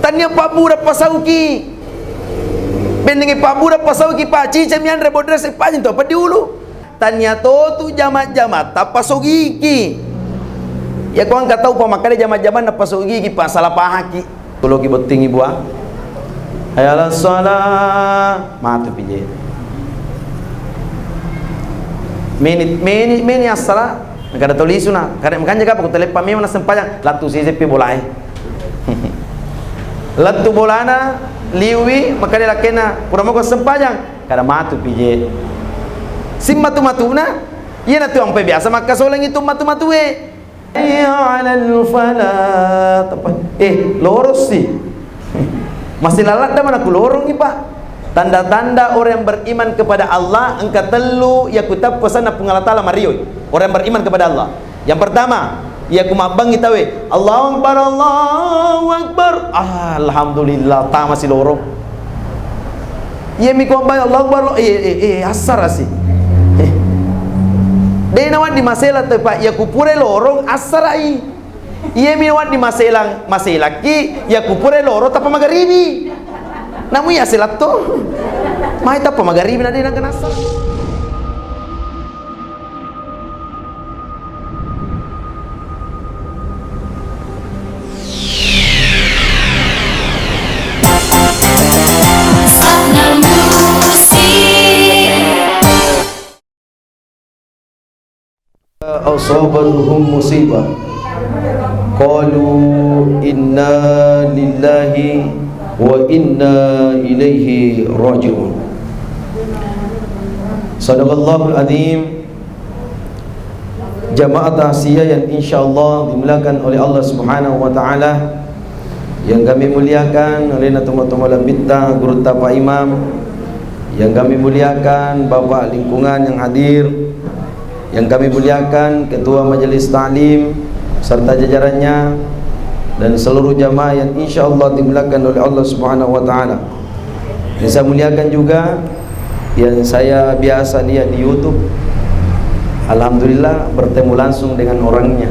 Tanya Pak Bura pasauki. Bendengi Pak Bura pasauki Pak Cica mian rebodra sepanjang tu apa diulu. Tanya tu jamat-jamat tak pasogiki. Ya kau angkat tahu pamakade jamat-jamat nak pasogiki Pak salah pahaki. Kalau ki beting ibu ah. Ayalah salah matu pije. Meni asala. Kada tulis na. Kada makan jaga aku telepa memang sempayang. Latu sisi pi bolai. Latu bolana liwi makade lakena kurang mau sempayang. Kada matu pije. Sim matu na. Iya na tu ang biasa maka solang itu matu ya alal falah. Loros sih. Masih lalat dah mana aku lorong ni Pak. Tanda-tanda orang yang beriman kepada Allah engkau telu ya kutab pesan apa ngalatala marioi. Orang yang beriman kepada Allah. Yang pertama, ya kumabang kita we. Allahu Akbar, Allahu Akbar. Alhamdulillah, ta masih lorong. Ya mi kumabang Allahu Akbar. Asar asih. Dai nawat di masela tu Pak, ya kupure lorong asar ai. Iya mi nawat di maselaki, ya kupure lorong tapa magaribi. Namu ya selat tu. Mai tapa magaribi na din ang kanasar. Asabatuhum musibah qalu inna lillahi wa inna ilaihi raji'un. Sadaqallahul azim. Jamaah tahsiyah yang insyaallah dimuliakan oleh Allah Subhanahu wa taala, yang kami muliakan oleh Natumatumalam Bitta Guru Tapa Imam, yang kami muliakan Bapak lingkungan yang hadir, yang kami muliakan Ketua Majelis Ta'lim serta jajarannya, dan seluruh jamaah yang insyaallah dimuliakan oleh Allah Subhanahu wa taala. Dan saya muliakan juga yang saya biasa lihat di YouTube. Alhamdulillah bertemu langsung dengan orangnya.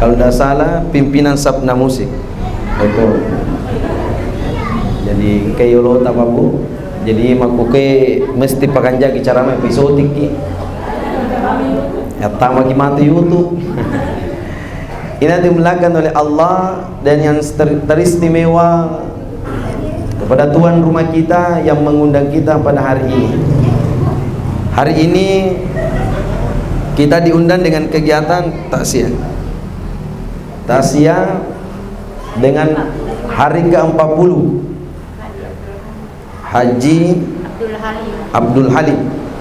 Kalau tidak salah pimpinan Sabna Musik. Betul. Jadi kayak tak babu. Jadi makuke mesti pakanja cara episode ki. Ya tama mati YouTube. Ini dimulakan oleh Allah, dan yang teristimewa kepada tuan rumah kita yang mengundang kita pada hari ini. Hari ini kita diundang dengan kegiatan taksiyah. Taksiyah dengan hari ke-40 Haji Abdul Halim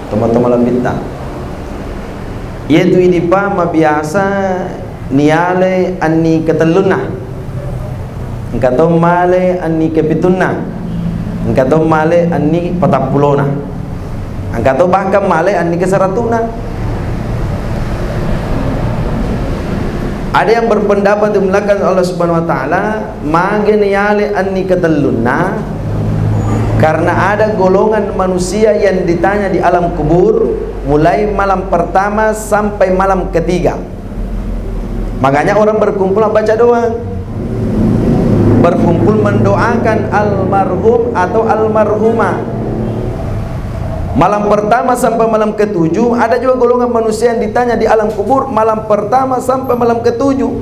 teman-teman Bitta. Yaitu ini pa mabiasa niale anni ketelunna, engkau male anni kepitunna, engkau male anni patapulona, engkau bahkan male anni kesaratuna. Ada yang berpendapat dimulakan Allah Subhanahu wa taala mage niale anni ketelunna karena ada golongan manusia yang ditanya di alam kubur mulai malam pertama sampai malam ketiga. Makanya orang berkumpul baca doa, berkumpul mendoakan almarhum atau almarhumah. Malam pertama sampai malam ketujuh. Ada juga golongan manusia yang ditanya di alam kubur malam pertama sampai malam ketujuh.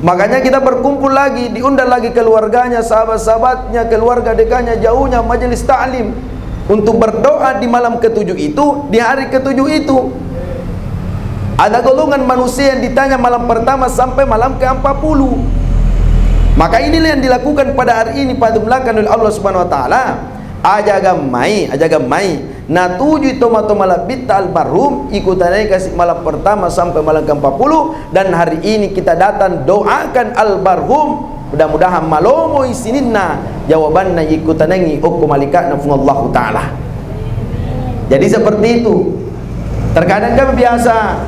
Makanya kita berkumpul lagi, diundang lagi keluarganya, sahabat-sahabatnya, keluarga dekatnya, jauhnya, majelis ta'lim untuk berdoa di malam ketujuh itu, di hari ketujuh itu. Ada golongan manusia yang ditanya malam pertama sampai malam ke-40. Maka inilah yang dilakukan pada hari ini pada belakang oleh Allah Subhanahu wa taala. Ajaga mai na tuju toma-toma Bitta almarhum ikutanai kasih malam pertama sampai malam ke-40, dan hari ini kita datang doakan almarhum, mudah-mudahan malomo isininna jawabanna ikutanai hukum malikatna Allah taala. Jadi seperti itu. Terkadang kami biasa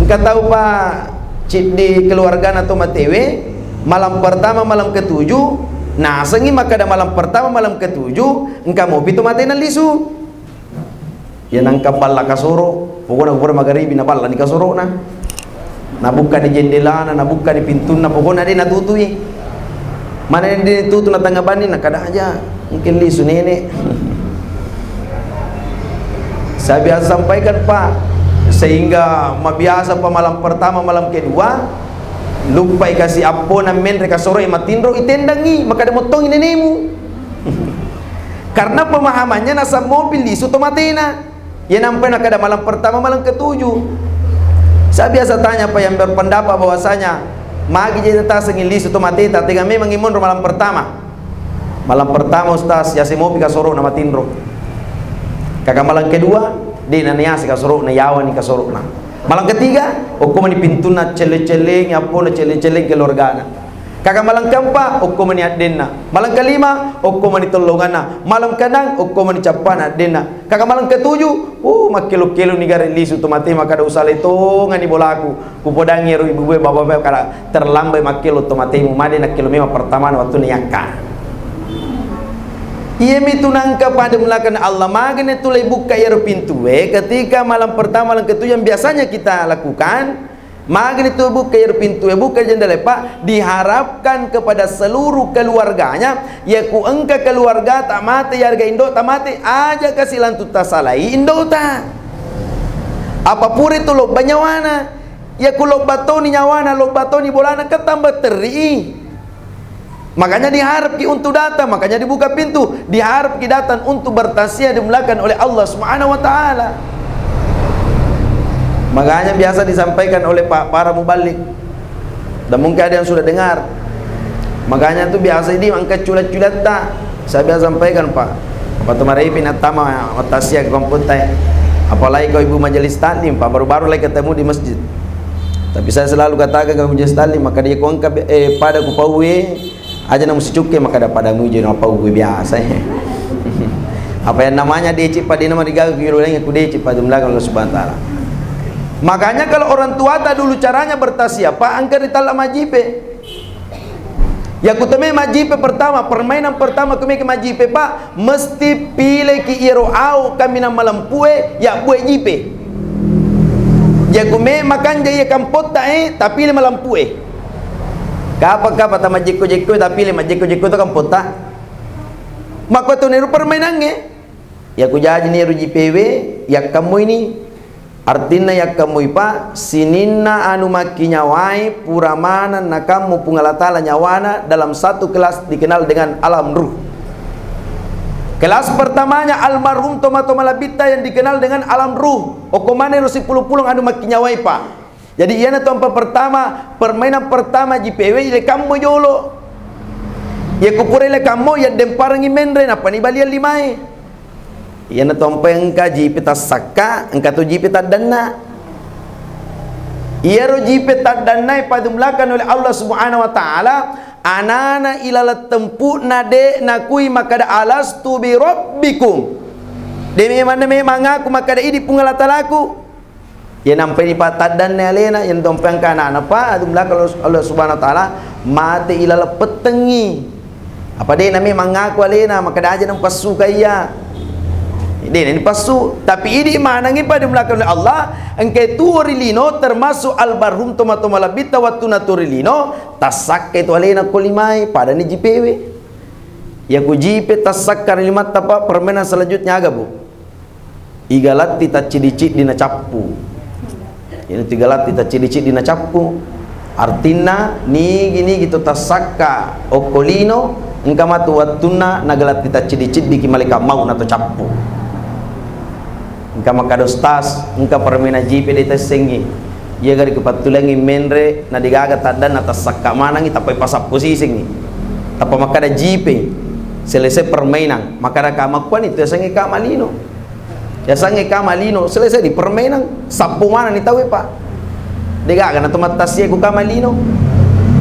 engkau tahu Pak cip di keluarga atau matewe malam pertama malam ketujuh. Nah sengi maka ada malam pertama malam ketujuh engkau mau pitu matenan lisu ya nangkap balla kasoro pokoknya kupura magharibi na balla ni kasoro na buka di jendela na buka di pintu na pokoknya dia na tutui. Mana yang ditutu na tanggapan na kada aja mungkin lisu nenek. Saya biasa sampaikan Pak, sehingga biasa pa malam pertama malam kedua lupa kasih apo na menre kasoro matindro itendangi maka demotong nenemu. Karena pemahamannya nasa mobil lisu tomatena ya nampai nak ada malam pertama malam ketujuh. Saya biasa tanya Pak yang berpendapat bahwasanya magi jadi tas ngin lisu tomateta tega memang imun malam pertama. Malam pertama Ustaz ya si mobil kasoro na matindro. Kakak malam kedua di naniasi kasoro na yawan ni kasoro na. Malam ketiga okko mani pintu na cele-cele ngapo na cele-cele keluarga na. Kakak malam keempat okko mani adenna. Malam kelima okko mani tolongan na. Malam kenang okko mani capan adenna. Kakak malam ketujuh makilo-kilo ni gari lisu tomate maka ada usale to ngani bolaku. Kupodangi ro ibu bapak kada terlambai makilo tomate mu made na kilo mema pertama waktu ni yakka. Ia mitunang kepada melakukan Allah magane tulai buka ya pintu ketika malam pertama malam ketujuh yang biasanya kita lakukan magane tu buka ya pintu buka jendela Pak diharapkan kepada seluruh keluarganya ya ku engka keluarga tak mati harga indo tak mati aja kasih lantu tasalai indo ta apa puri tu lo banyawana ya ku lo batoni nyawana lo batoni bolana ketambah teri. Makanya diharap ki untuk datang, makanya dibuka pintu, diharap ki datang untuk bertasya dimulakan oleh Allah Subhanahu wa taala. Makanya biasa disampaikan oleh para mubalik. Dan mungkin ada yang sudah dengar. Makanya itu biasa ini angkat culat-culat tak. Saya biasa sampaikan Pak. Apa temari pinatama tasya komputer. Apalagi kau ibu majelis taklim Pak baru-baru lagi ketemu di masjid. Tapi saya selalu katakan kalau majelis taklim maka dia kuangka pada kupawe aja na mesti cuke maka dapat adamu je apa gue biasa apa yang namanya deci pada nama digagal kilo lagi aku deci pada belakang Allah Subhanahu wa taala. Makanya kalau orang tua tak dulu caranya bertasya Pak angker di talak majipe ya kuteme majipe pertama permainan pertama kami ke majipe Pak mesti pilih ki iro au kami na malam pue ya pue jipe ya kume makan jaya kampot tapi le malam pue kapa ta majiko-jiko tapi le majiko-jiko tu kan pota maka tu niru permainannya ya ku jadi niru JPW ya kamu ini artinya ya kamu Pak sininna anu maki nyawai puramana na kamu pungalatala nyawana dalam satu kelas dikenal dengan alam ruh. Kelas pertamanya almarhum Tomato Malabita yang dikenal dengan alam ruh okomane rusi pulung-pulung anu maki nyawai Pak. Jadi ia na tempat pertama permainan pertama JPW ile kamu jolo ya kupure ile kamu ya demparangi mendre apa ni balian limai ia na tempat engka JP tasaka engka tu JP tadana ia ro JP tadana pada melakukan oleh Allah Subhanahu wa taala anana ilala tempu nade nakui makada alastu bi rabbikum demi mana memang aku makada ini pungalatalaku ya nampai di patadan ne alena yang dompeng kana apa adumlah kalau Allah Subhanahu wa taala mati ilala petengi apa dia nami mengaku alena maka dah aja nang pasu kaya dia ni pasu tapi ini manangi pada belakang Allah engke turilino termasuk albarhum Tomato Malabita waktu naturilino tasak itu alena kolimai pada ni JPW ya ku JP tasak kalimat apa permainan selanjutnya agak bu igalat tita cidicit dina capu ini tiga lat kita ciri-ciri dina capu artina ni gini gitu tasaka okolino engka matu watuna nagalat kita ciri-ciri di kimalika mau nato capu engka makados tas engka permena jipe de tesengi ia gari kepatulangi menre na digaga tadan atas saka manangi tapai pasap posisi ni tapa makada jipe selesai permainan makada kamakuan itu tesengi kamalino ya sange kamalino selesai di permainan sapu mana ni tahu Pak digaga na tumatasya ku kamalino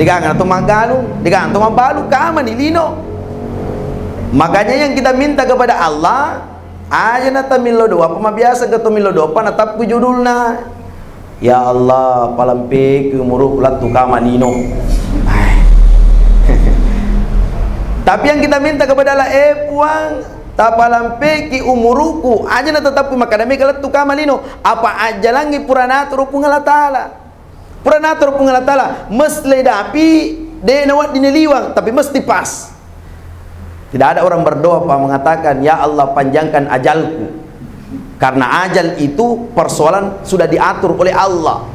digaga na tumagalu digaga na tumabalu kamalino makanya yang kita minta kepada Allah aja na tamilo doa apa biasa ke tamilo doa apa natap ku judulna ya Allah palampe ku muruh latu kamalino tapi yang kita minta kepada Allah puang tapalampe ki umuruku aja na tetap ku makadami kalat tu kamalino apa aja langi purana turu pungalatala Puranatur pung Allah Ta'ala mesti dapi de nawat diniliwang tapi mesti pas. Tidak ada orang berdoa apa mengatakan ya Allah panjangkan ajalku, karena ajal itu persoalan sudah diatur oleh Allah.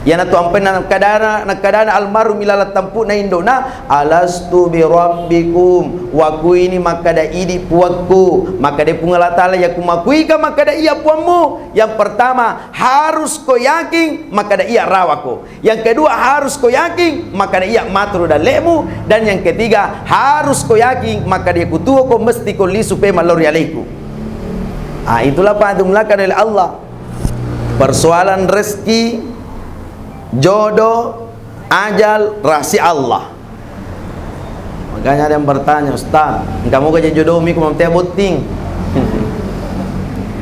Ya natu ampen nakadana almarum ilala tampu na indona alastu bi rabbikum wa kuini makada idi puakku makade pungala taala ya kumakui ka makada iya puamu. Yang pertama harus ko yakin makada iya rawako, yang kedua harus ko yakin makada iya matru dan lemu, dan yang ketiga harus ko yakin makada kutuo ko mesti ko lisu pe malori alaiku. Itulah padumlakan oleh Allah. Persoalan rezeki, jodoh, ajal, rahasia Allah. Makanya ada yang bertanya, Ustaz, kamu gaji jodoh mi kumamtea boting.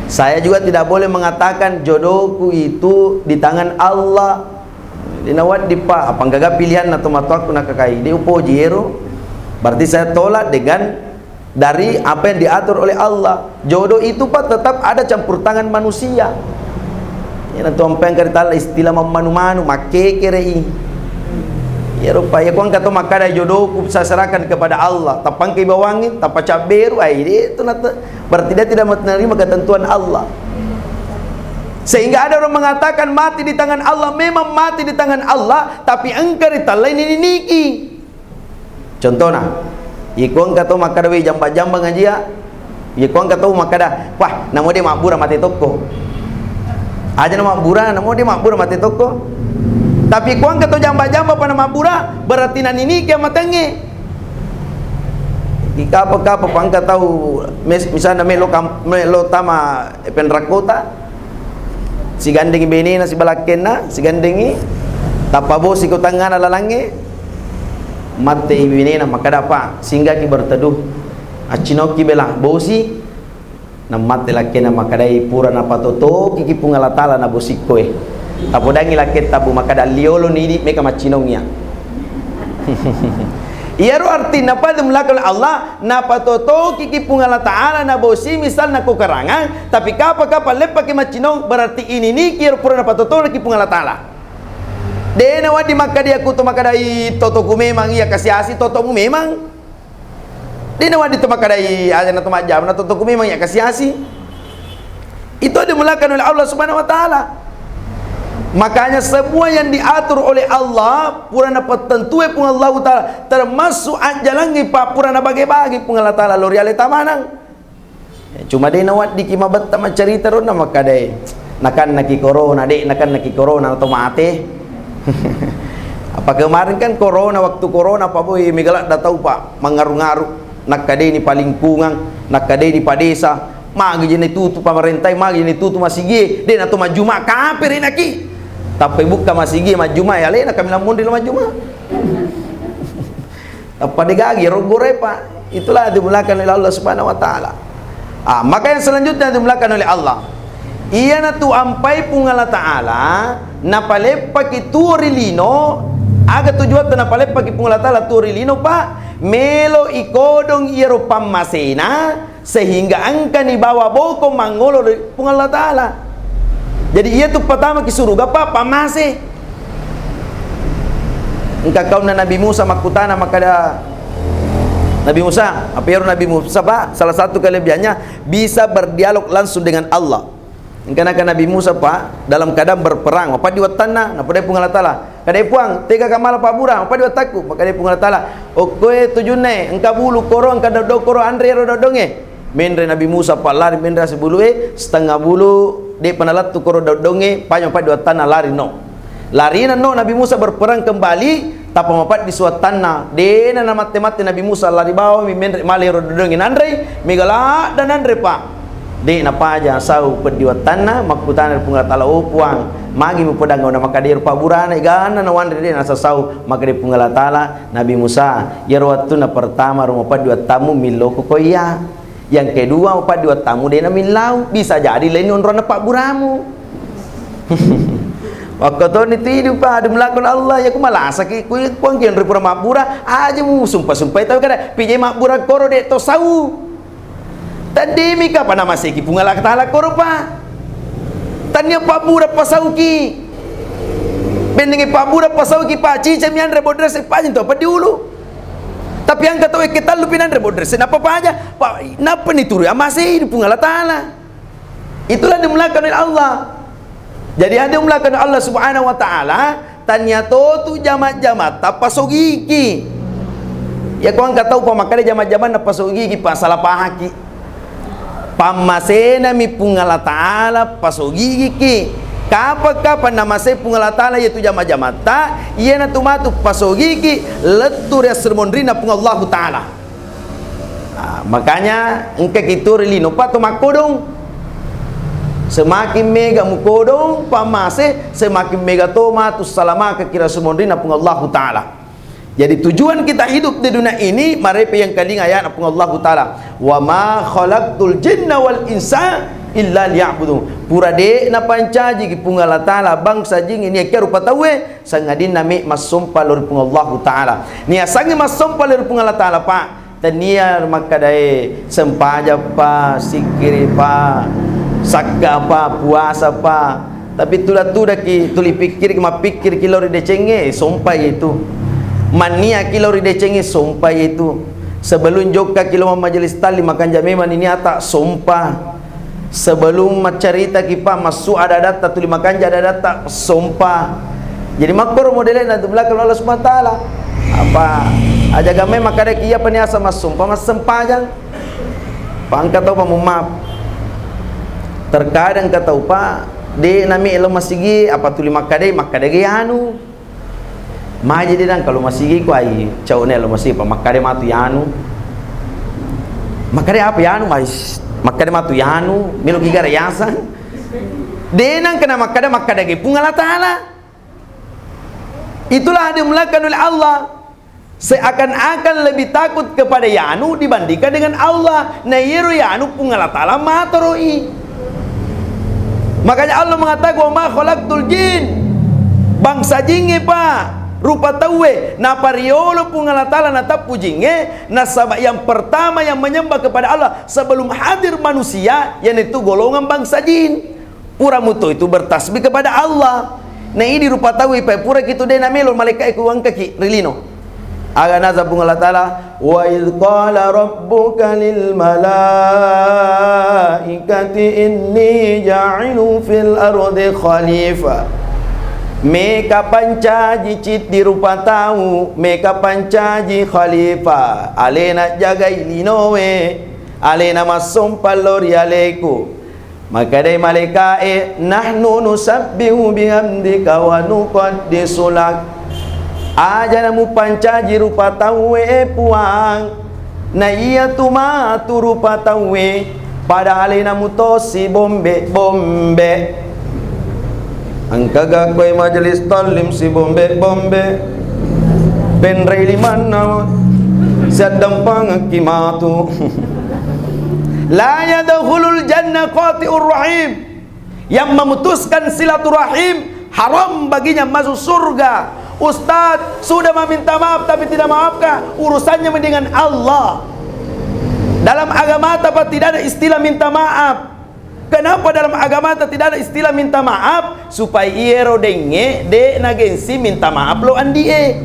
Saya juga tidak boleh mengatakan jodohku itu di tangan Allah. Dinawat dipa, apa enggak pilihan atau matuaku nak kakai dia upo jero. Berarti saya tolak dengan dari apa yang diatur oleh Allah. Jodoh itu Pak tetap ada campur tangan manusia. Ya nanti ampeng kereta istilah manu-manu make kerei. Ya rupanya kau kata makada jodohku saya serahkan kepada Allah. Tapang ke bawangin, tapa caberu, itu nanti berarti dia tidak menerima ketentuan Allah. Sehingga ada orang mengatakan mati di tangan Allah. Memang mati di tangan Allah, tapi engkau ditalai ini niki. Contohnya, ikuang kata makada we jamba-jamba ngaji ya. Ikuang kata makada, wah, namo dia mabura mati toko. Aja nama mabura, namo dia mabura mati toko. Tapi kuang kata jamba-jamba pada mabura, berarti nan ini kia matenge. Di kapa-kapa pangka tahu misalnya melo tama penrakota. Si gandeng bini na si balakena, si gandengi tapabo si kutangana lalange. Mate bini na makadapa sehingga ki berteduh. Acinoki bela bosi na mate lakena makadai pura na patoto kiki pungalatala na bosikoe. Tapodangi laket tabu makada liolo nidi meka macinongnya. Iaro arti napa demlakal Allah napa toto kiki pungala taala na bosi misal na kukarangan tapi kapa lepa ke macinong berarti ini ni kiaro pura napa toto kiki pungala taala. Dena wadi makadi aku to makadai toto ku memang iya kasiasi toto mu memang. Dena wadi to makadai aja na to majam na toto ku memang iya kasiasi. Itu dimulakan oleh Allah Subhanahu wa taala. Makanya semua yang diatur oleh Allah purana patentue pun Allah Ta'ala termasuk anjalangi pa purana bagi-bagi pun Allah Ta'ala loriale tamanang. Cuma dia nawat di kimabat tama cerita rona maka deh nakan naki corona dek nakan naki corona atau mate. Apa kemarin kan corona waktu corona apa boy migalak dah tahu Pak mengaruh-ngaruh nakade ni paling kungang nakade ni padesa magi jene tutu pemerintah magi jene tutu masih ge den atau majuma kafir naki. Tapi buka masih gini majuma ya lena kami lamun di majuma. Apa digagi rogore Pak. Itulah dimulakan oleh Allah Subhanahu wa taala. Maka yang selanjutnya dimulakan oleh Allah. Iya na tu ampai pung Allah taala napalepa ki turilino aga tujuan tu napalepa ki pung Allah taala turilino Pak. Melo ikodong iero pamasena sehingga angka ni bawa boko mangolo pung Allah taala. Jadi ia tu pertama ki surga Pak pamase. Engkau kau na Nabi Musa makutana makada Nabi Musa, apa yang Nabi Musa Pak? Salah satu kelebihannya bisa berdialog langsung dengan Allah. Karena Nabi Musa Pak dalam keadaan berperang, apa diwatana, apa dia pungal taala. Kadai puang, tega kamala Pak Burang, apa diwataku, maka dia pungal taala. Oke tujune, engkau bulu koro, engkau dodo koro andre dodonge. Mendre Nabi Musa Pak lari mendre sebulu setengah bulu dia penalat tu koro dodonge panjang Pak diwatana lari no. Lari no Nabi Musa berperang kembali. Tapa mapat di suat tanah dena na mate-mate Nabi Musa lari bawa mi mendre male rodongin andre migala dan andre Pak de na paja sau pediwat tanah makutana pungat ala upuang magi mu pedang na makadir Pak burana igana na wandre de na sau makade pungala tala Nabi Musa yarwatu na pertama rumah padiwat tamu miloko koya yang kedua padiwat tamu de na milau bisa jadi lain onrona Pak buramu. Waktu tu ni tidur Pak ada melakukan Allah ya kumalah sakit kuang kian ripura makbura aja mu sumpah tahu kada pijai makbura koro dek to sau tadi mika apa nama seki pungalak taala koro Pak tanya Pak bura pasau ki Bendengi Pak Budak pasau ki Pak Cica mian rebodres pa itu apa diulu. Tapi yang kata kita lu pinan rebodres apa aja Pak napa nih turu masih di pungala ta'ala. Itulah dimulakan oleh Allah. Jadi ada dimulakan oleh Allah Subhanahu wa taala tanya tu jamat-jamat apa sogiki. Ya kau enggak tahu pamakade jamat-jamat apa sogiki pa salah pahaki. Pamasena mi pungala ta'ala pasogigi ki. Kapan nama saya pungala ta'ala yaitu jama-jama ta iya na tumatu pasogigi letur ya sermondrina pungallah ta'ala. Makanya engke kitu relino pato makodong semakin mega mukodong pamase semakin mega tomatu salama ke kira sermondrina pungallah ta'ala. Jadi tujuan kita hidup di dunia ini marepe yang kaling ayat pungallah ta'ala wa ma khalaqtul jinna wal insa illa liya'budun. Pura de na pancaji ki pungala ta'ala bangsa jing ini ke rupa tawe sangadin nami masumpa lor pungallahu ta'ala. Nia sangi masumpa lor pungala ta'ala pak. Tania makadae sempaja pa sikiri pa sakka pa puasa pa. Tapi tuda ki tuli pikir ki mapikir ki lor de cenge sompai itu. Mania ki lor de cenge sompai itu. Sebelum joka kilo majelis tali makan jameman ini ata sumpah. Sebelum macarita kipa masuk ada data tuli makan ada data sumpah. Jadi makor modelnya nanti belakang Allah Subhanahu wa taala. Apa aja game makada kia peniasa mas sumpah mas sempajang. Pangkat tahu pa maaf. Terkadang kata upa de nami elo masigi apa tuli makade ge anu. Maji dan kalau masigi ku ai caune elo masigi pa makade matu yanu. Makade apa yanu mais makada matu yanu melo gigara yasan denang kena makada ge pungala ta'ala. Itulah dimulakan oleh Allah. Seakan-akan lebih takut kepada yanu dibandingkan dengan Allah. Na yero yanu pungala ta'ala matoroi. Makanya Allah mengatakan wa ma khalaqtul jin bangsa jinge pa rupa tawe na pariolo pungala ta'ala na tapu jinge na sabab yang pertama yang menyembah kepada Allah sebelum hadir manusia yang itu golongan bangsa jin. Pura muto itu bertasbih kepada Allah. Nah ini rupa tawe pa pura kitu de na melo malaikat ku angkaki rilino. Aga nazab pungala ta'ala wa id qala rabbuka lil malaikati inni ja'ilun fil ardi khalifah. Meka pancaji cit di rupa tahu meka pancaji khalifah alena jaga ilinowe alena masum palori aleku maka dai malaikae nahnu nusabbihu bihamdika wa nuqaddisu lak aja namu pancaji rupa tahu puang na iya tuma tu rupa tahu pada alena mutosi bombe angkaga koy majelis talim si bombe penrei limanna sadam pangakimatu la yadkhulul jannah qati'ur rahim. Yang memutuskan silaturahim haram baginya masuk surga. Ustaz sudah meminta maaf tapi tidak maafkah? Urusannya dengan Allah. Dalam agama apa tidak ada istilah minta maaf? Kenapa dalam agama tidak ada istilah minta maaf? Supaya iero denge de nagensi minta maaf lo andie.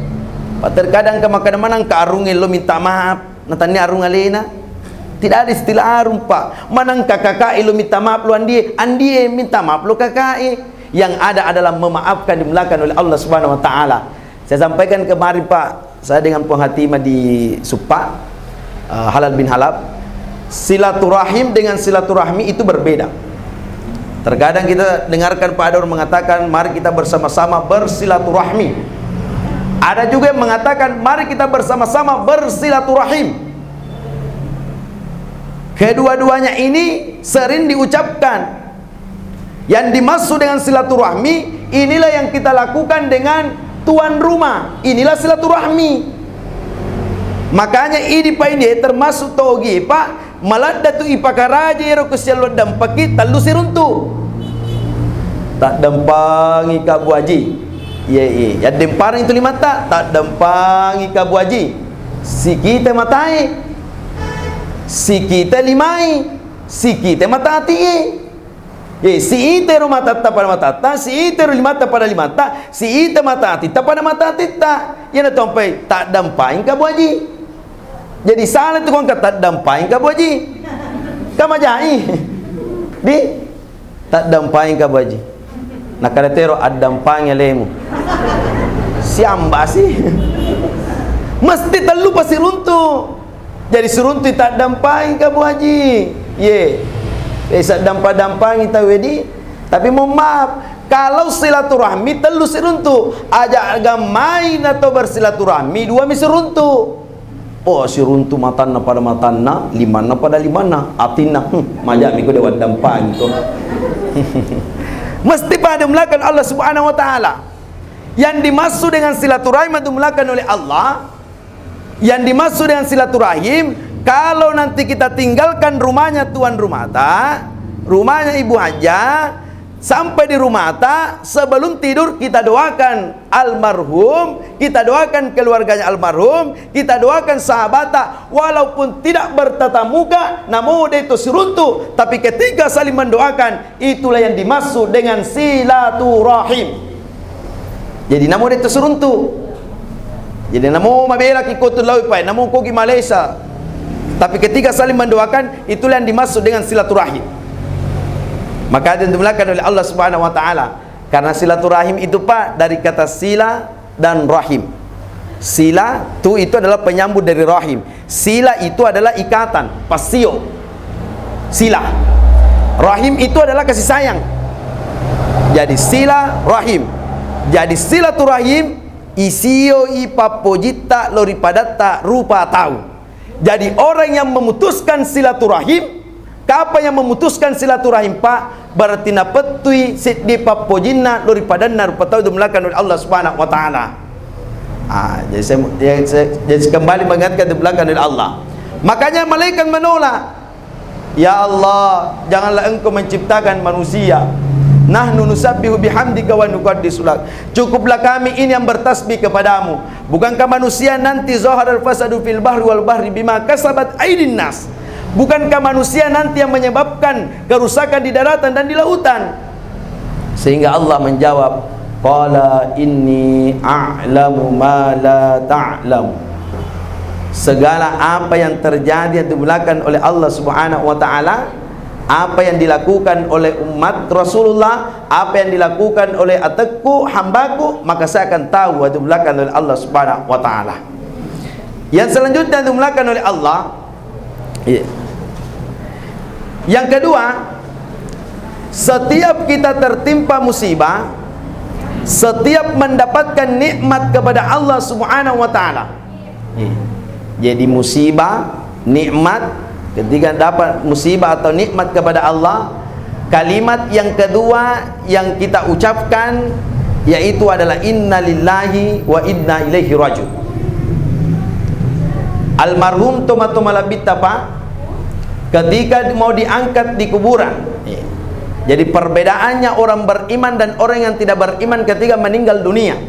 Terkadang kemakanan manang karunge lo minta maaf. Natani arung alena. Tidak ada istilah arum pak. Manang kakak lo minta maaf lo andie minta maaf lo kakak. Yang ada adalah memaafkan dimulakan oleh Allah Subhanahu wa taala. Saya sampaikan kemarin Pak, saya dengan Puan Hatimah di Supa Halal bin Halab. Silaturahim dengan silaturahmi itu berbeda. Terkadang kita dengarkan Pak Ador mengatakan mari kita bersama-sama bersilaturahmi. Ada juga yang mengatakan mari kita bersama-sama bersilaturahim. Kedua-duanya ini sering diucapkan. Yang dimaksud dengan silaturahmi inilah yang kita lakukan dengan tuan rumah. Inilah silaturahmi. Makanya ini Pak ini termasuk togi Pak. Maladda tu ipakaraja ero kesialo dampaki talu siruntu tak dampangi kabu haji ya demparang itu lima tak dampangi kabu haji si kita matai si kita limai si kita matati Si ite mata pada mata ta, si ite limata pada limata, si ite mata atita pada mata atita. Yan na tompai tak dampain ka buaji. Jadi salah tu kong tak dampain ka buaji. Kamajai. Di tak dampain ka buaji. Nakaretero ad dampain lemu. Siamba sih. Mesti telu pasti runtuh. Jadi seruntuh tak dampain ka buaji. Esa dampa-dampa kita wedi, tapi mohon maaf, kalau silaturahmi telu seruntuh, ajak agamai atau bersilaturahmi dua miseruntuh. Oh seruntuh matanna pada matanna, limana pada limana, atina, majak miku dewan dampa gitu. Mesti pada melakukan Allah Subhanahu Wa Taala. Yang dimaksud dengan silaturahim itu melakukan oleh Allah. Yang dimaksud dengan silaturahim, kalau nanti kita tinggalkan rumahnya tuan rumah ta, rumahnya ibu haja, sampai di rumah ta, sebelum tidur kita doakan almarhum, kita doakan keluarganya almarhum, kita doakan sahabat ta, walaupun tidak bertatap muka, namun dia itu seruntuh, tapi ketika saling mendoakan, itulah yang dimaksud dengan silaturahim. Jadi namun dia itu seruntuh. Jadi namun mabela kikotul lawipai, namun kogi Malaysia. Tapi ketika saling mendoakan, itulah yang dimaksud dengan silaturahim. Maka dimulakan oleh Allah Subhanahu Wa Taala. Karena silaturahim itu Pak dari kata sila dan rahim. Sila itu adalah penyambut dari rahim. Sila itu adalah ikatan, pasio. Sila. Rahim itu adalah kasih sayang. Jadi sila rahim. Jadi silaturahim isio ipapojita loripadatta rupa tahu. Jadi orang yang memutuskan silaturahim, kapa yang memutuskan silaturahim Pak, berarti napetui di papojinna loripadanna rupa tahu dimulakan oleh Allah Subhanahu Wa Taala. Jadi kembali mengingatkan dimulakan oleh Allah. Makanya malaikat menolak. Ya Allah, janganlah engkau menciptakan manusia. Nahnu nusabbihu bihamdika wa nuqaddisu lak. Cukuplah kami ini yang bertasbih kepadamu. Bukankah manusia nanti zahar al-fasadu fil bahri wal bahri bima kasabat aydin nas? Bukankah manusia nanti yang menyebabkan kerusakan di daratan dan di lautan? Sehingga Allah menjawab, qala inni a'lamu ma la ta'lamu. Segala apa yang terjadi yang dimulakan oleh Allah Subhanahu Wa Taala, apa yang dilakukan oleh umat Rasulullah, apa yang dilakukan oleh ateku, hambaku, maka saya akan tahu itu dimulakan oleh Allah Subhanahu Wa Taala. Yang selanjutnya dimulakan oleh Allah. Yang kedua, setiap kita tertimpa musibah, setiap mendapatkan nikmat kepada Allah Subhanahu Wa Taala. Jadi musibah, nikmat, ketika dapat musibah atau nikmat kepada Allah, kalimat yang kedua yang kita ucapkan yaitu adalah inna lillahi wa inna ilaihi rajiun. Almarhum Tomato Malabita Pak, ketika mau diangkat di kuburan, jadi perbedaannya orang beriman dan orang yang tidak beriman ketika meninggal dunia.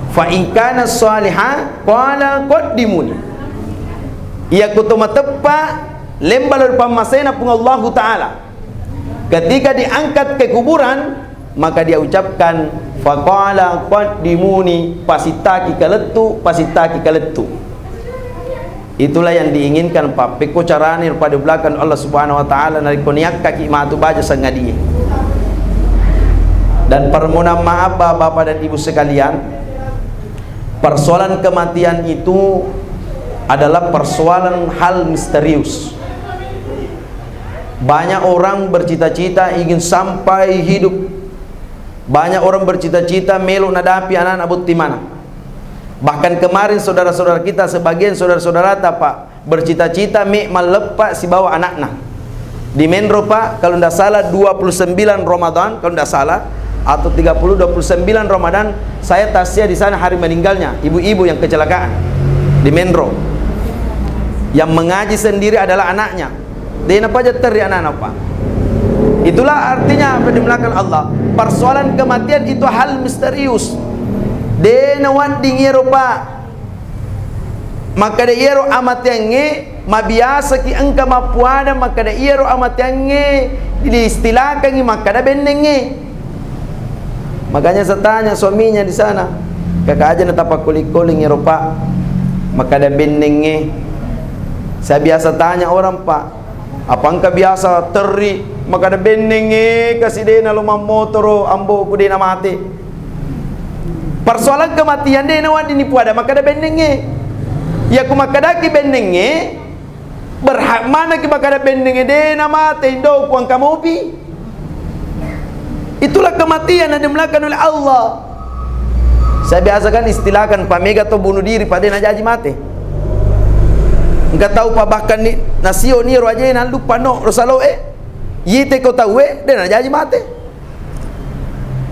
Fa in kana shalihan qala qaddimuni. Ia kutuma tepa lembalur pamasena pun Allah Ta'ala. Ketika diangkat ke kuburan, maka dia ucapkan faqala qaddimuni, pasitaki kaletu, pasitaki kaletu. Itulah yang diinginkan Pak. Peko carane pada belakang Allah Subhanahu Wa Ta'ala nari koniak kaki matu baca sangadi. Dan permohonan maaf Bapak dan Ibu sekalian, persoalan kematian itu adalah persoalan hal misterius. Banyak orang bercita-cita ingin sampai hidup. Banyak orang bercita-cita melu nadapi anak abut di mana. Bahkan kemarin saudara-saudara kita, sebagian saudara-saudara Pak, bercita-cita melepak si bawa anaknya di Menro Pak, kalau tidak salah 29 Ramadan, kalau tidak salah, atau 29 Ramadan, saya tasya di sana hari meninggalnya ibu-ibu yang kecelakaan di Menro. Yang mengaji sendiri adalah anaknya. Dia apa aja teri anak-anak Pak. Itulah artinya apa di belakang Allah. Persoalan kematian itu hal misterius. Denawan dingiro Pak. maka da iyero amat yange mabiasa ki engka mapuada, maka da iyero amat yange diistilahkan maka da bennenge. Makanya saya tanya suaminya di sana, kakak aja natapak kulik-kuling Eropa, maka da bennenge. Saya biasa tanya orang, Pak, apa engkau biasa teri maka da bennenge kasih dena lumang motor ambo ku dena mati. Persoalan kematian dena wadi ni puada maka da bennenge. Ya ku maka da ki bennenge berhak mana ki maka da bennenge dena mati indo ku angka mopi. Itulah kematian yang dimulakan oleh Allah. Saya biasakan istilahkan pamega to bunuh diri pada najaji mati. Engkau tahu pa bahkan ni nasio ni ro aja nan lupa no rosalo yite kau tahu dan najaji mati.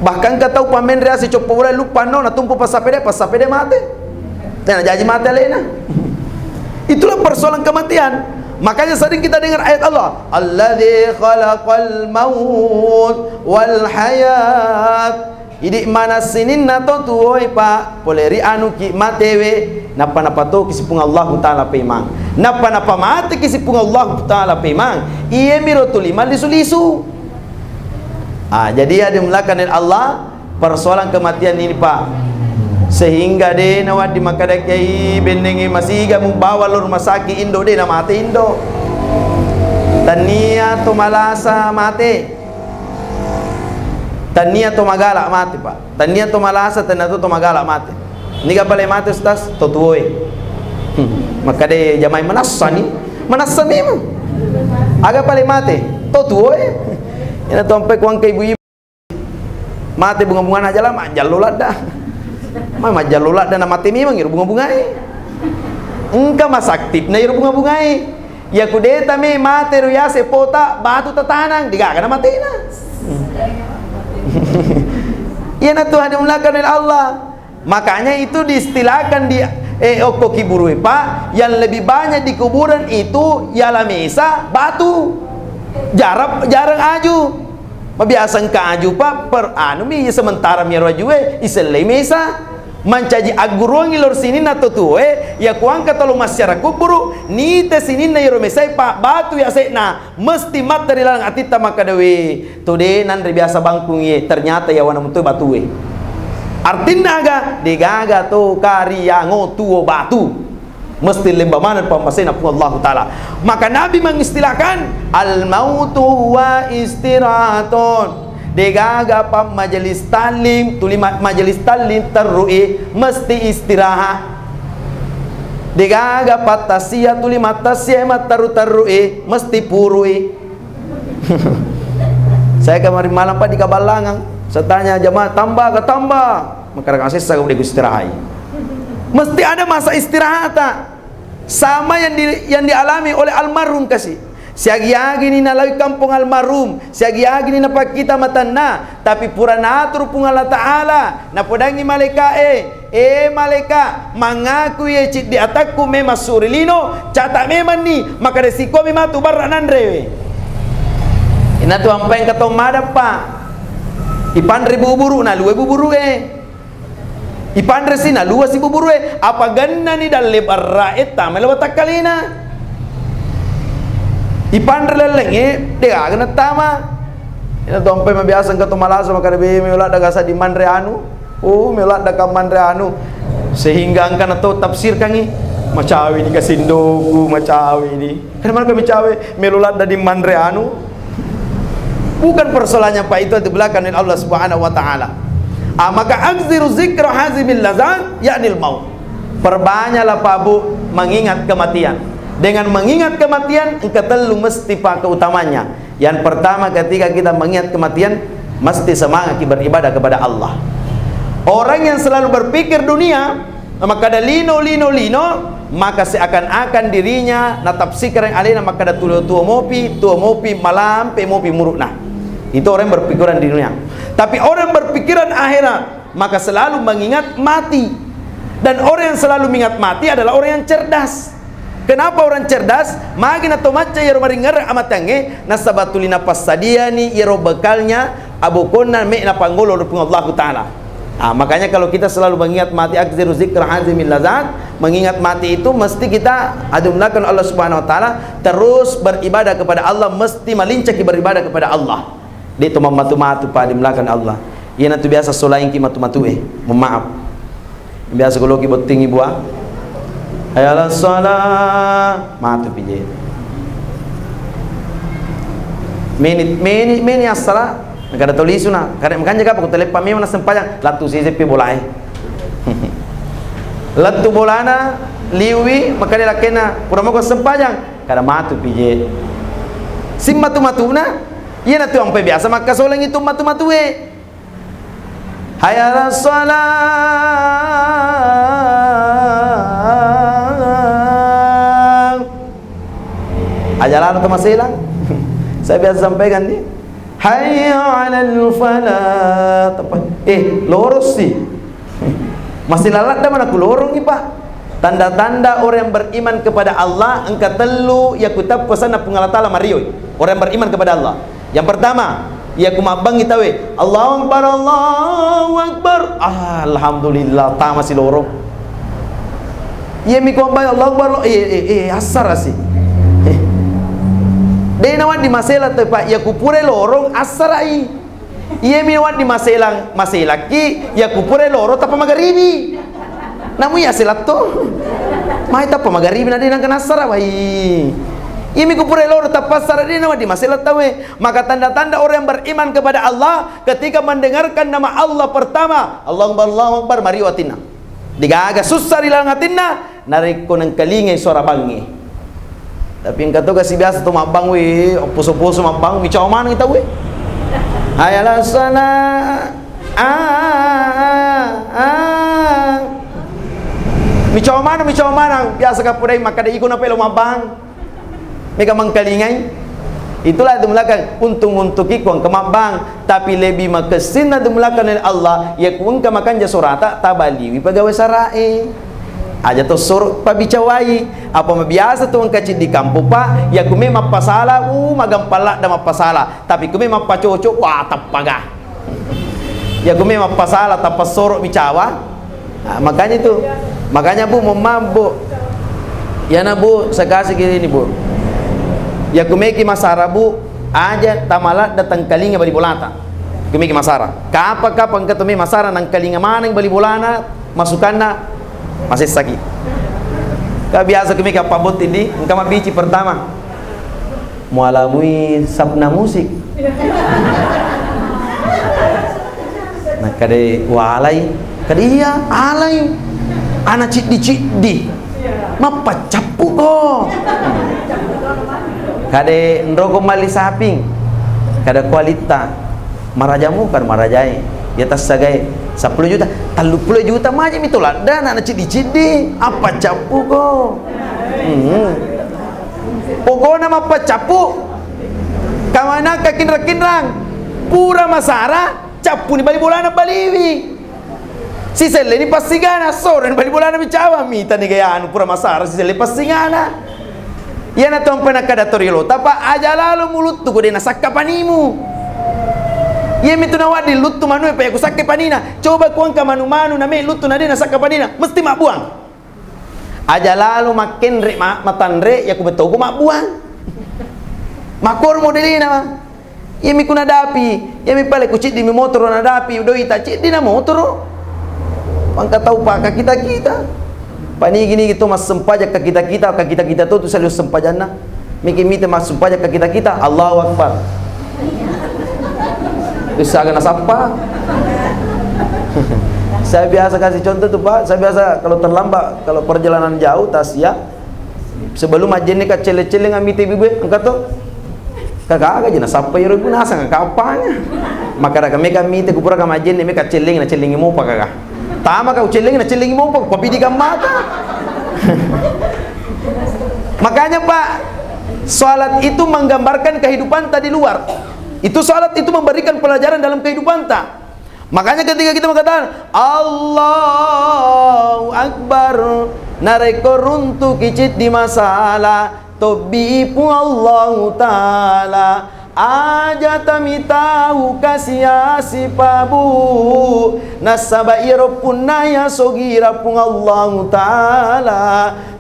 Bahkan engkau tahu pa men reasi copo boleh lupa no na tumpu pasapede mati. Dan najaji mati lena. Itulah persoalan kematian. Makanya sering kita dengar ayat Allah, alladzi khalaqal maut wal hayat. Idi mana sinin na to tuoi pa poleri anu ki matewe napa to kisipung Allah taala pemang. Napa mate kisipung Allah taala pemang. Iye miro tulima lisu-lisu. Jadi ada melakukan Allah persoalan kematian ini, Pak. Sehingga de nawat di makadakai bendengi masiga membawa lor rumah sakit Indo de na mati Indo. Tania to malasa mati. Tania to magala mati, Pak. Tania to malasa tania to magala mati. Niga pale mati ustaz to tuoi. Maka de jamai manassa memang. Aga pale mati to tuoi. Ina tompe kuang ke ibu-ibu. Mati bunga-bunga aja lah majalulat dah. Majalulat dan mati memang iru bunga-bungai. Engka mas aktif na iru bunga-bungai. Ya kudeta me mati ru ya sepota batu tatanang diga kana mati na. Ya na Tuhan yang mulakan oleh Allah. Makanya itu diistilahkan di Oko Kiburui, Pak, yang lebih banyak di kuburan itu ialah mesa batu. Jarang aju. Mabiasang ka aju, Pak, per anu mi sementara mi rajue iselai mesa. Mancaji aguruang ilor sini na tutue ya kuang katalu masyarakat kuburu ni te sini na iro mesai Pak batu ya na mesti materi lang atita makadawe tode nan biasa bangkung ye ternyata ya wana mutu batu artinya aga degaga to karya ngotuo batu mesti lembah mana pamasena pun Allah taala. Maka Nabi mengistilahkan al mautu wa istirahatun. Degaga pa majelis talim tuli majelis talim terrui mesti istirahat. Degaga pa tasya tuli matasya terrui mesti purui. Saya kemarin malam Pak di Kabalangang, saya tanya jemaah tambah. Maka kasih saya udah istirahat. Mesti ada masa istirahat tak? Sama yang dialami oleh almarhum kasih. Siagi-agi ni nalawi kampung almarhum, siagi-agi ni napak kita matanna, tapi pura natur pung Allah Ta'ala, napodangi malaikat malaikat, mengaku ye cik di atakku memang surilino, catak memang ni, maka resiko memang tu baranan rewe. Ina tu ampai kata madap Pak, ipan ribu buru, na luwe buburu ipan resi na luwe si buburu apa ganna ni dalam lebar eta melewat kalina. Ipan releng dia kena tama. Ina tompe mabiasa ka malasa maka be meula daga sa di manre anu. Meula daga manre anu sehingga angka na to tafsir kangi macawi ni kasindoku macawi ni. Kan mana kami cawe meula da di manre anu. Bukan persoalannya Pak itu dibelakang oleh Allah Subhanahu wa taala. Maka akziru zikra hazimil lazat yaknil maut. Perbanyaklah Pak Bu mengingat kematian. Dengan mengingat kematian engkau telu mesti pak keutamanya. Yang pertama ketika kita mengingat kematian mesti semangat beribadah kepada Allah. Orang yang selalu berpikir dunia maka ada lino maka seakan-akan dirinya natapsikar yang alena maka ada tuo mopi malam pe mopi murukna. Itu orang yang berpikiran di dunia. Tapi orang berpikiran akhirat maka selalu mengingat mati. Dan orang yang selalu mengingat mati adalah orang yang cerdas. Kenapa orang cerdas? Magin atau maca yaro maringar amatange nasabatulina pasadiani yaro bekalnya abukonna me na panggolo rupung Allah taala. Makanya kalau kita selalu mengingat mati akziru zikra hazimil lazat mengingat mati itu mesti kita adumlakan Allah Subhanahu wa taala, terus beribadah kepada Allah, mesti melincaki beribadah kepada Allah. Dia tu matu-matu pa adumlakan Allah. Ia tu biasa solain ki matu-matu maaf. Biasa kalau ki boting ibu hayala salat matu pije. Meni as-salat kada tulisuna, kada makanya ka pag telepa mi na sempayang latu sisipi bolai. Latu bolana liwi makanya lakena pura mo ko sempayang kada matu pije. Sim matu-matuna iya na tu ampai biasa maka soleng itu matu-matu hayala salat ajalan atau masih hilang. Saya biasa sampaikan nih hayya 'alal falah lurus sih masih lalat dah mana ku lorong ni pak. Tanda-tanda orang yang beriman kepada Allah engkau telu ya kutab pesan pengalat Allah Mario orang yang beriman kepada Allah. Yang pertama ya kumabang kita Allahu Akbar Allahu Akbar, alhamdulillah ta masih lorong ya mi kumabang Allahu Akbar asar sih dia nawat di masalah tu pak ya kupure lorong asar ai iya mi nawat di masalah laki ya kupure lorong tapa magharibi namu ya selat tu mai tapa magharibi na dinang asar ai iya mi kupure lorong tapa asar dia nawat di masalah tu maka tanda-tanda orang yang beriman kepada Allah ketika mendengarkan nama Allah pertama Allahu Akbar mari watina digaga susah di lang hatinna narik ko ng kalingay suara bangi. Tapi yang kata kasih biasa tu mabang puso-puso mabang micaw mana kita hayala sana micaw mana biasa ka puday makada iko na pelo mabang mega mangkalingay. Itulah dimulakan untung iko ang kamabang tapi lebih makasin na dimulakan oleh Allah ya kung kamakan ja surata tabaliwi pagawe sarai aja to sur pabicawai apa mabiasa tu ang kacid di kampo pa ya kumi mapasala magampala da mapasala tapi kumi mapacoco tapaga ya kumi mapasala tapas sur bicawa makanya itu makanya bu bu ya na bu saya kasih gini bu ya kumi ki masara bu aja tamala datang kalinga bali bolata kumi ki masara kapan ketumi masara nang kalinga mana yang bali bolana masukan na masih sakit. Biasa kami kapabot ini, engkau mabici pertama, mualamui sabna musik. Nah kade walai, kade iya alai, anak cidi, mapacapu ko. Kade nrogo mali saping, kade kualita, marajamu kan marajai, di atas sagai 10 juta, 30 juta macam itu lah. Dan anak cidi-cidi, apa capu ko? Pokoknya apa capu? Kamana kakinrang-kinrang, pura masara, capu ni bali bolana baliwi. Si sele ni pasigana, sore ni bali bolana bicawa, mita ni gaya anu pura masara, si sele pasigana. Yan na itong pinakadatorilo, tapa aja lalu mulut tu ko din nasakka panimu. Iya itu nawadi lutu manu pa aku sakit panina. Coba kuang ka manu-manu na me lutu na din sakit panina. Mesti mak buang. Aja lalu makin re matanre ya ku betul ku mak buang. Makor modelina ma. Iya mi kuna dapi. Iya mi pale ku cid di mi motor na dapi doi ta cid di na motor. Pangka tahu pa ka kita. Pani gini gitu mas sempajak ka kita tu selalu sempajana. Miki mas sempajak ka kita. Allahu Akbar. Bisa kena sapa. Saya biasa kasih contoh tuh pak. Saya biasa kalau terlambat, kalau perjalanan jauh tasya, sebelum ajen ni kacele-cele ngamiti bibe, angkat tuh kakak aja na sapa yoro pun asa ngakapanya. Maka kami te kupura kama ajen ni me kaceling na celingi mo pa kakak. Tama ka celing na celingi mo pa papidi ka mata. Makanya pak, salat itu menggambarkan kehidupan tadi luar. Itu salat itu memberikan pelajaran dalam kehidupan tak. Makanya ketika kita mengatakan Allahu Akbar nareko runtu kicit di masalah tobipu Allahu Ta'ala aja tami tahu kasiasi pabu nasaba iro punaya sogira pun Allah Ta'ala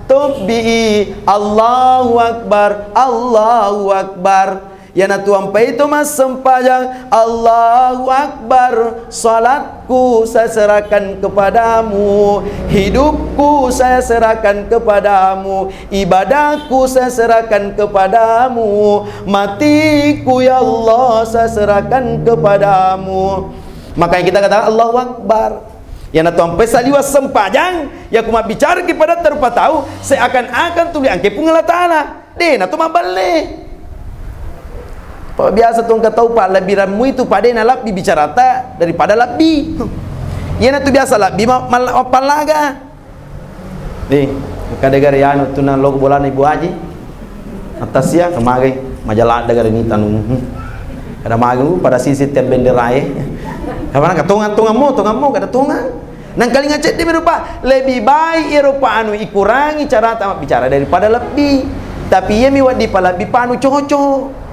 tobi Allahu Akbar Allahu Akbar. Ya na tuang pa itu mas sempajang Allahu Akbar. Salatku saya serahkan kepadamu, hidupku saya serahkan kepadamu, ibadahku saya serahkan kepadamu, matiku ya Allah saya serahkan kepadamu. Makanya kita katakan Allahu Akbar. Ya na tuang pa saliwas sempajang ya kuma bicara kepada terpatau seakan-akan tuli angke pungala ta'ala deh na tu mabale. Pak biasa tuh nggak tahu pak labiranmu itu pada na labbi bicara ta daripada labbi. Ya na tu biasa labbi mal palaga. Nih kadang-kadang ya nu tuh na logo bola ibu haji atas ya kemarin majalah dagar ini tanung. Kada magu pada sisi tem bendera kapan tungamu kada tungan. Nang kali ngecek dia berupa lebih baik Eropa anu ikurangi cara tamat bicara daripada lebih. Tapi ia miwat di pala bipanu cocok.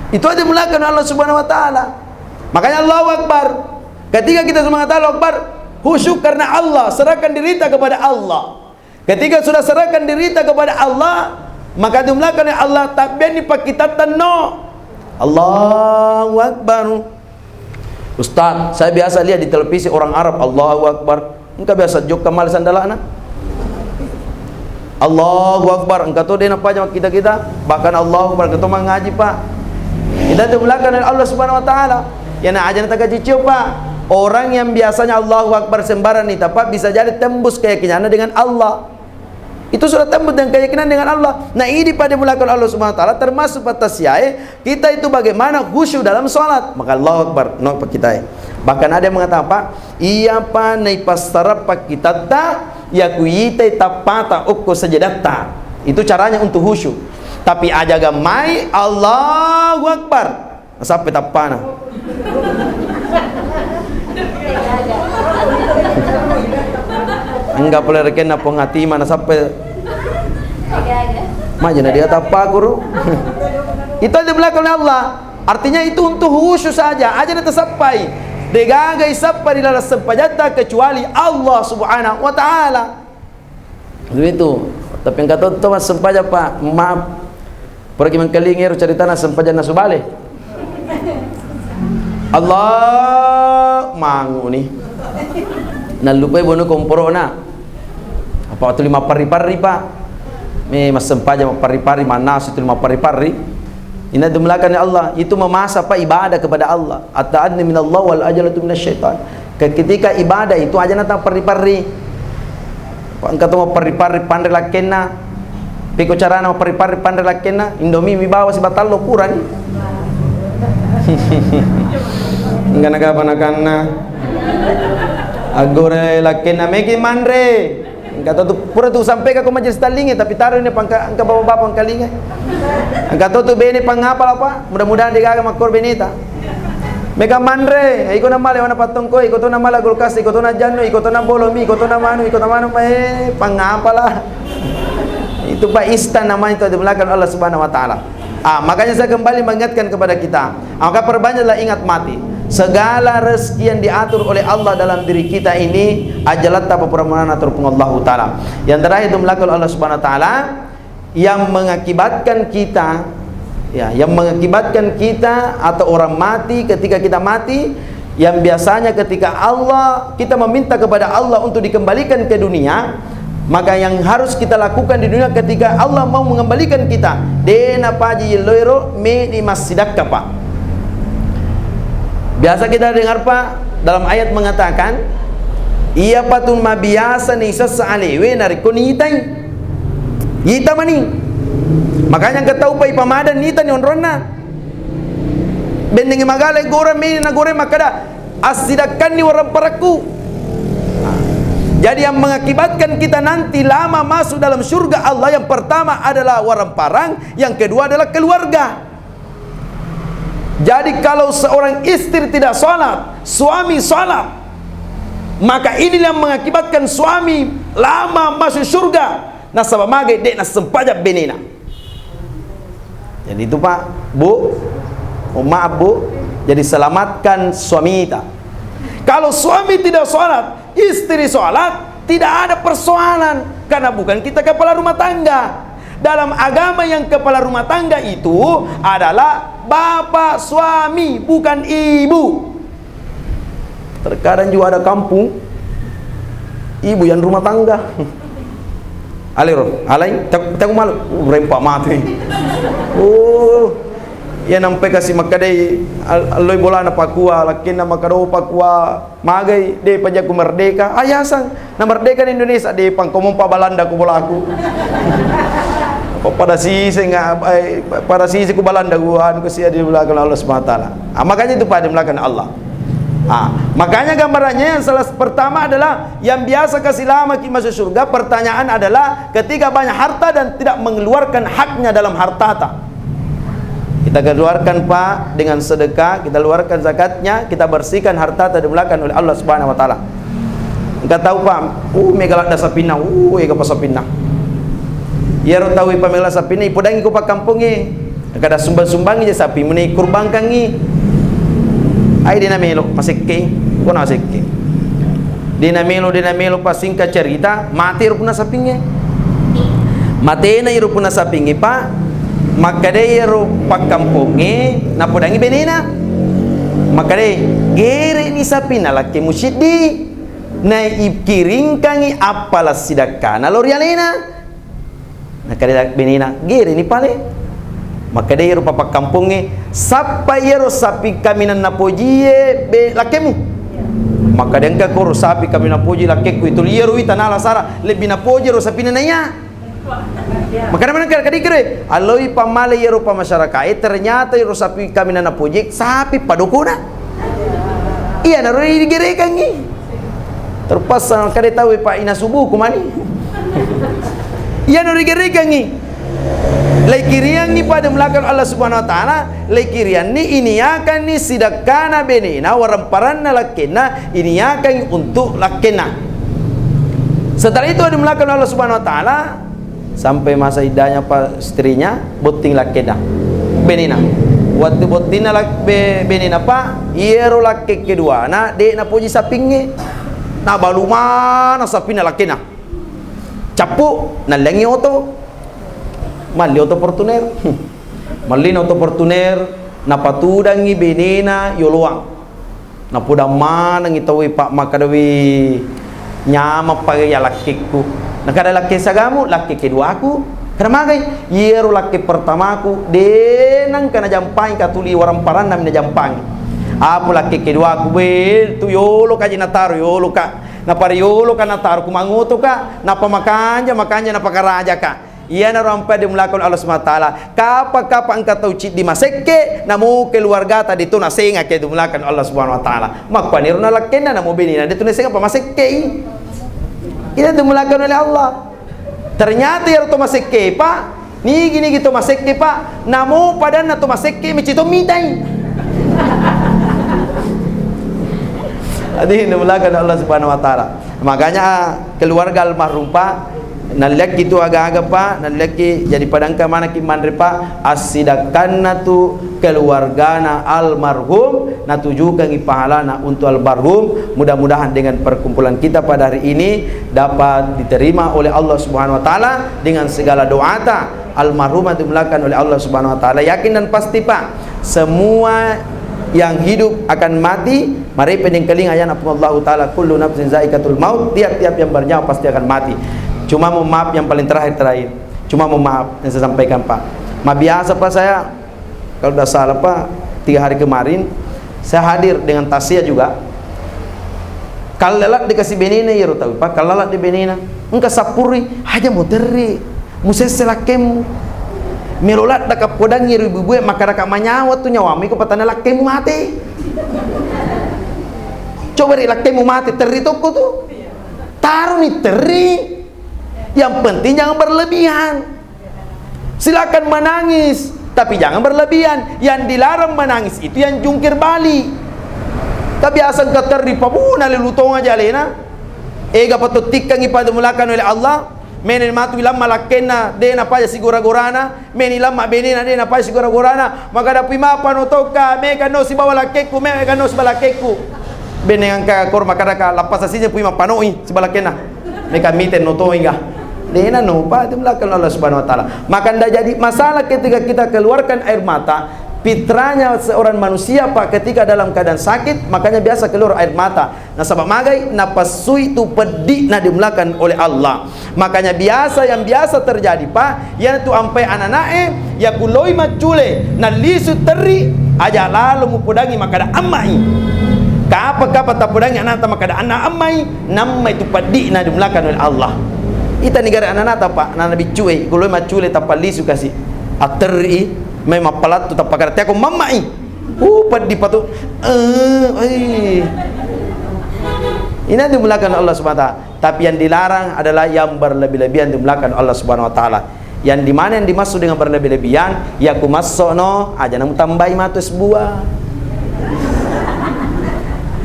Itu aja melakukan Allah Subhanahu Wa Taala. Makanya Allahu Akbar. Ketika kita mengatakan Allahu Akbar, khusyuk karena Allah, serahkan diri kita kepada Allah. Ketika sudah serahkan diri kita kepada Allah, maka dimulakan Allah takbir ni pak kita tenno. Allahu Akbar. Ustaz, saya biasa lihat di televisi orang Arab Allahu Akbar. Engkau biasa jok kamal sandalana. Allahu Akbar. Engkau tahu dia apa aja kita. Bahkan Allahu Akbar kita mengaji pak. Kita dimulakan oleh Allah Subhanahu Wa Taala. Ya na aja tak cicip pak. Orang yang biasanya Allahu Akbar sembarangan itu pak bisa jadi tembus keyakinannya dengan Allah. Itu sudah tembus dengan keyakinan dengan Allah. Nah ini pada mulakan Allah Subhanahu Wa Taala termasuk batas kita itu bagaimana khusyuk dalam sholat. Maka Allahu Akbar no pak kita. Bahkan ada yang mengatakan pak, iya pa nai pasara pak kita ta ya kuita tapata ukko sajadatta. Itu caranya untuk khusyuk. Tapi aja gamai Allahu Akbar sampai tapana. Enggak boleh reken apa ngati mana sampai majana dia tapa guru. Itu aja belakang Allah. Artinya itu untuk khusyuk saja. Aja nanti sampai degagai sampai di dalam sempajata kecuali Allah Subhanahu Wa Taala. Itu. Tapi yang kata tu mas sempaja pak maaf. Pergi mengkelingir cerita na sempaja na subale. Allah mangu ni. Nalupai bono komporo na. Apa tu 5 pari-pari pak. Me mas sempaja pari-pari manas itu 5 pari-pari. Ina dumlakan ya Allah, itu memasa apa ibadah kepada Allah. At-ta'adni minallah wal ajalatu minasyaitan. Ketika ibadah itu aja natang pari-pari. Pak engkau tu mau pari-pari pandai lakena. Piko cara nama pari-pari pandai lakena. Indomie mi bawa si batal lo kurang. Enggak naga panakana. Agore lakena meki mandre. Engkau tu pura tu sampai ke majelis talingi tapi taruh ini pangka engkau bawa-bawa pangkalingi. Engkau tu bene pangapal apa? Mudah-mudahan digaga makor benita. Mega mandre, iko na male wana patungko, iko to na mala gulkas, iko to na janno, iko to na bolomi, iko to na manu, pangapala. Itu Pak Istan namanya itu dimulakan Allah Subhanahu Wa Taala. Makanya saya kembali mengingatkan kepada kita, maka perbanyaklah ingat mati. Segala rezeki yang diatur oleh Allah dalam diri kita ini ajalat apa permohonan atur Allah Taala. Yang terakhir dimulakan Allah Subhanahu Wa Taala yang mengakibatkan kita, ya, yang mengakibatkan kita atau orang mati ketika kita mati, yang biasanya ketika Allah kita meminta kepada Allah untuk dikembalikan ke dunia. Maka yang harus kita lakukan di dunia ketika Allah mau mengembalikan kita, dena paji loiro me di masjidak pak. Biasa kita dengar pak dalam ayat mengatakan, iya patun ma biasa ni sasalewe nariko nitai. Yita mani. Makanya kita tahu pa ipamadan nita ni onrona. Bendeng magale gora me na gore makada asidakan ni orang paraku. Jadi yang mengakibatkan kita nanti lama masuk dalam surga Allah, yang pertama adalah warang parang, yang kedua adalah keluarga. Jadi kalau seorang istri tidak sholat, suami sholat, maka inilah yang mengakibatkan suami lama masuk surga. Nasabah magai dek nas sempajak benena. Jadi itu pak, bu, maaf bu, jadi selamatkan suami kita. Kalau suami tidak sholat, istri sholat, tidak ada persoalan, karena bukan kita kepala rumah tangga. Dalam agama yang kepala rumah tangga itu adalah bapak suami, bukan ibu. Terkadang juga ada kampung ibu yang rumah tangga. Alai, tak malu, rempak mati. Ya nampai kasih makadai aloi bola na pakua lakin na makado pakua magai de pajaku merdeka ayasan na merdeka di Indonesia de pangkomong pa Balanda ku bola aku. Pada sisi pada sisi ku Balanda guan ku sia di belakang Allah Subhanahu wa taala. Makanya itu pada belakang Allah. Makanya gambarannya yang salah pertama adalah yang biasa kasih lama masuk surga. Pertanyaan adalah ketika banyak harta dan tidak mengeluarkan haknya dalam harta. Kita keluarkan pak dengan sedekah, kita keluarkan zakatnya, kita bersihkan harta dimulakan oleh Allah Subhanahu wa taala. Engkau tahu pak, megalak dasa pinah, ega pasapinah. Ya ro tahu pa megala sapinah, ipodangi ko pa kampungi. Kada sumbang-sumbangi je sapi muni kurbankangi. Ai dinamelo masekke, ko na sekke. Dinamelo pasingka cerita, mati ro puna sapinge. Mati na ro puna sapinge pak. Maka dia pakampungi napodangi benena maka dia gere ni sapi na laki musyidi na ikiringkangi apalah sidaka na lorialena maka dia benena gere ni pale maka dia pakampungi sampai yero sapi kaminan napojie be lakemu maka dia engka koro sapi kaminan napoji lakeku itu liero itanala sara lebih napoji ro sapi nanya. Maka mana kadikere aloi pamale yero pa masyarakat ternyata yero sapi kami nana projek sapi padukuna iya naro digerekan ni terpasang kade tahu pak ina subuh kumani iya naro digerekan ni laikirian ni pada melakukan Allah Subhanahu wa taala laikirian ni ini akan ni sidakana benena waramparanna lakena ini akan untuk lakena. Setelah itu ada melakukan Allah Subhanahu wa taala sampai masa idahnya pak istrinya boting lakena benina waktu botina lak benina pak iero laki kedua na de na puji sapinge na baluma na sapina lakena capu na lengi oto mali oto portuner mali na oto portuner na patudangi benina yoluang na pudang mana ngitawi pak makadawi nyama pagaya lakiku. Nah kada laki sagamu, laki kedua aku. Karena magai, yero laki pertama aku, denang kana jampai katuli waramparan namina jampai. Apu laki kedua aku, tu yolo kaji nataru yolo ka, napari yolo ka nataru kumanguto ka, napa makanya napakaraja ka. Ia na rampai dimulakan Allah Subhanahu wa taala. Kapa engkau tahu cit di masekke, namu keluarga tadi tu nasenga ke dimulakan Allah Subhanahu wa taala. Makpanir na lakena namu benina, dia tu nasenga pa masekke. Ini dimulakan oleh Allah. Ternyata ya to masekke pak, ni gini gitu masekke pak, namu padan na to masekke micito mitai. Adi dimulakan Allah Subhanahu wa taala. Makanya keluarga almarhum pak nalaki itu agak-agak pak, nalaki jadi padangka mana ki mandri pak asidakanna tu keluargana almarhum natujukan pahalana untuk almarhum. Mudah-mudahan dengan perkumpulan kita pada hari ini dapat diterima oleh Allah Subhanahu wa taala dengan segala doa ta almarhum dimulakan oleh Allah Subhanahu wa taala. Yakin dan pasti pak, semua yang hidup akan mati. Mari peningkeling ayat Allah taala kullu nafsin zaikatul maut, tiap-tiap yang bernyawa pasti akan mati. Cuma mau maaf yang paling terakhir cuma mau maaf yang saya sampaikan pak. Biasa pak saya kalau tidak salah pak 3 hari kemarin saya hadir dengan tasya juga. Kalau lelat dikasih benina ya tahu pak, kalau lelat di benina engkau sapuri aja mau teri museselakem melolat dak podang ibu ibu maka dak manyawa tu nyawami ko patana lakemu mati. Coba ri lakemu mati teri toko tu taruh ni teri. Yang penting jangan berlebihan. Silakan menangis, tapi jangan berlebihan. Yang dilarang menangis itu yang jungkir balik. Kebiasaan keter di pabuna lelutong aja lena. Ega patut tikang ipada mulakan oleh Allah. meni matu ilam malakena de na pa sigura-gurana, meni ilam benina de na pa sigura-gurana, maka da pima panotoka me kano si bawalakeku, me kano si balakeku. Benengan ka kor makadaka lapas asija pima panoi si balakena. Me kamiten notoinga. Dena no pa dimlakan Allah Subhanahu wa taala. Maka ndak jadi masalah ketika kita keluarkan air mata. Fitranya seorang manusia Pak ketika dalam keadaan sakit, makanya biasa keluar air mata. Nah sabab magai napasui itu pedih na dimulakan oleh Allah. Makanya yang biasa terjadi Pak, yang itu ampai anak-anak ya kuloi macule na lisu teri aja lalu mupodangi makada amai. Kapa tapodangi anak makada anak amai, nama itu pedih na dimulakan oleh Allah. Ita negara anak-anak Pak, na nabi cuai kuloi macule tapalisu kasih ateri memang pelat tu tak pakai aku mamai padi patu ini dimulakan Allah Subhanahu wa taala. Tapi yang dilarang adalah yang berlebih-lebihan dimulakan Allah Subhanahu wa taala. Yang dimana yang dimaksud dengan berlebih-lebihan ya ku masukno aja namu tambahi matus buah.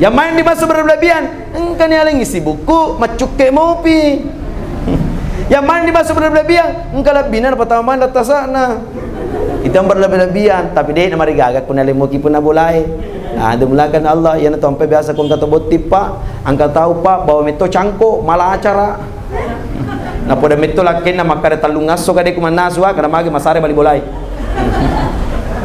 Yang main dimaksud berlebihan engkan yang ngisi buku macuke mopi. Yang main dimaksud berlebihan engkau lebihan pertama datang sana. Itu yang berlebih-lebihan, tapi dia mari gagak pun ale muki pun boleh. Nah, dimulakan Allah yang sampai biasa kun kata botip Pak, angka tahu Pak bahwa meto cangko malah acara. Nah, pada meto lakin na makare talungas so kade kumana suwa kana magi masare bali bolai.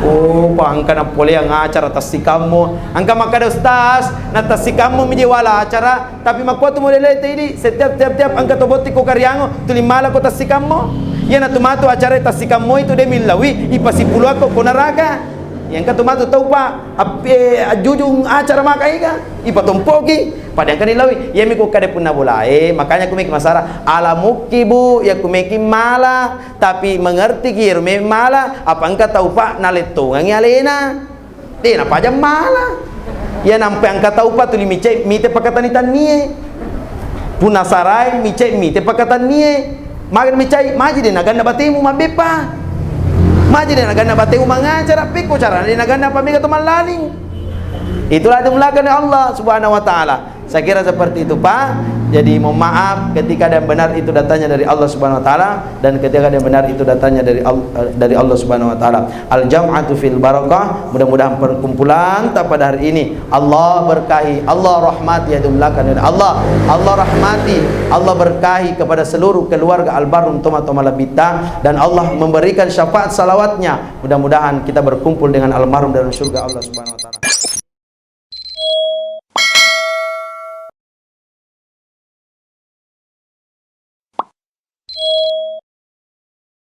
Oh, Pak angka na pole yang acara tasikamu. Angka makade ustaz, na tasikamu mi wala acara, tapi makuatu modele ini setiap angka to botik ko karyango, tulimala ko tasikamu. Yang natumatu acara tasikamu itu dia milawi ipasipulo ako konaraga. Yang katumatu tahu Pak jujung acara makai ka ipatompoki pada yang kanilawi ya miku kade punna boleh. Makanya kumiki masara alamuki bu ya kumiki mala tapi mengerti kir me mala apa engka tahu Pak naletungan alena dia napa aja mala ya nampai angka tahu Pak tuli mite pakatanitan nie punasarai mite pakatan nie magan micai maji de naganda batemu mabepa maji de naganda batemu mangacara piko cara de naganda pamiga to malaling. Itulah dimulakan oleh Allah Subhanahu wa taala. Saya kira seperti itu Pak. Jadi mohon maaf ketika yang benar itu datanya dari Allah Subhanahu wa taala dan ketika yang benar itu datanya dari Allah Subhanahu wa taala. Al jam'atu fil barakah. Mudah-mudahan perkumpulan pada hari ini Allah berkahi, Allah rahmati ya dimulakan oleh Allah. Allah rahmati, Allah berkahi kepada seluruh keluarga Al-Barum Tomatoma Labita dan Allah memberikan syafaat salawatnya. Mudah-mudahan kita berkumpul dengan almarhum dalam surga Allah Subhanahu wa taala.